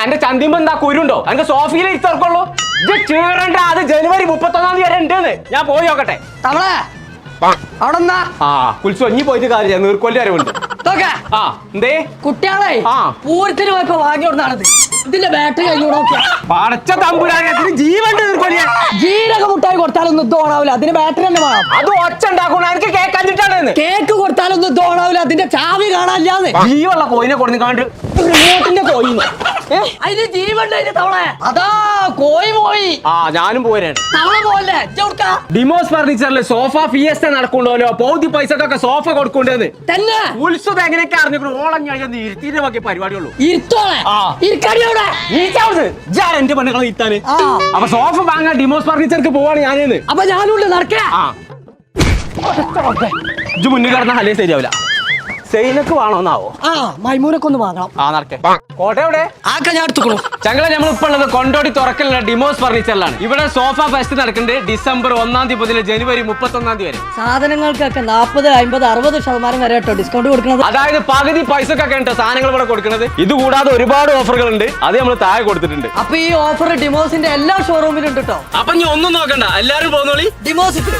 അന്റെ ചന്തിമ്പോ എന്താ കുരുണ്ടോ? അന്റെ സോഫയിലെ ഇത്തർക്കുള്ളൂ. ഇത് ചീറണ്ട, അത് ജനുവരി 31 വരെ ഉണ്ടെന്ന്. ഞാൻ പോയി നോക്കട്ടെ. തവളെ അവിടെ കുളിച്ചു ഇനി പോയിട്ട് കാര്യം നീർക്കൊല്ലി വരവുണ്ട്. എന്തേ കുട്ടികളെ പൂരത്തിന് പോയപ്പോ വാങ്ങി കൊടുത്താണത്. ഇതിന്റെ ബാറ്ററി കഴിഞ്ഞു നോക്കിയാ പടച്ച തമ്പുരാനത്തിന് ജീവണ്ട് നീർക്കൊല്ലിയ. ജീരക മുട്ടായി കൊടുത്താലൊന്നും ഇത് ഓണാവില്ല, അതിന് ബാറ്ററി തന്നെ വേണം. അത് ഒച്ച ഉണ്ടാക്കണം, എനിക്ക് കേക്ക് അഞ്ചിട്ടാണ്. കേക്ക് കൊടുത്താലൊന്നും ഇത് ഓണാവില്ല, അതിന്റെ ചാവി കാണാനില്ലാന്ന്. ജീവുള്ള കോയിനെ കൊടുത്ത് കാണ്ട് റിമോട്ടിന്റെ കോയി അതിന് ജീവണ്ട്. തവളെ അതാ കോയി പോയി. ഞാനും പോരാണ്. തവള പോലെ ഡിമോസ് ഫർണിച്ചറിൽ സോഫ ഫിയസ്റ്റ നടക്കണ്ടല്ലോ. പൗതി പൈസക്കൊക്കെ സോഫ കൊടുക്കണ്ടെന്ന് തന്നെ. ഉത്സവം എങ്ങനെയൊക്കെ അറിഞ്ഞു ഓളം കഴിഞ്ഞ ഇരുത്തിന്റെ ബാക്കി പരിപാടിയുള്ളൂ. ഇരുത്തോളെ എന്റെ പെണ്ണുകളെ ഇരുത്താന്. അപ്പൊ സോഫ വാങ്ങാൻ ഡിമോസ് ഫർണിച്ചർക്ക് പോവാണ് ഞാനേന്ന്. അപ്പൊ ഞാനുണ്ട് നടക്ക. ഇജ്ജ് മുന്നിൽ കിടന്ന ഹലേ ശരിയാവില്ല. സെയിനക്ക് വേണോന്നാവോ? മൈമൂനൊക്കെ ഒന്ന് വാങ്ങണം. നടക്കേ കോട്ടെ എവിടെ ഞാൻ എടുത്തുക്കണു. ചങ്ങളെ നമ്മളിപ്പോ ഉള്ളത് കൊണ്ടോടി തുറക്കലുള്ള ഡിമോസ് ഫർണിച്ചറിലാണ്. ഇവിടെ സോഫ ഫെസ്റ്റ് നടക്കുന്നത് ഡിസംബർ 1 മുതൽ ജനുവരി 31 വരെ. സാധനങ്ങൾക്കൊക്കെ 40, 50, 60% വരെ കേട്ടോ ഡിസ്കൗണ്ട് കൊടുക്കുന്നത്. അതായത് പകുതി പൈസക്കൊക്കെ ഉണ്ട് സാധനങ്ങൾ ഇവിടെ കൊടുക്കുന്നത്. ഇത് കൂടാതെ ഒരുപാട് ഓഫറുകൾ ഉണ്ട്, അത് നമ്മൾ താഴെ കൊടുത്തിട്ടുണ്ട്. അപ്പൊ ഈ ഓഫർ ഡിമോസിന്റെ എല്ലാ ഷോറൂമിലും ഉണ്ട് കേട്ടോ. അപ്പൊ ഇനി ഒന്നും നോക്കണ്ട, എല്ലാരും പോന്നോളി ഡിമോസിക്ക്.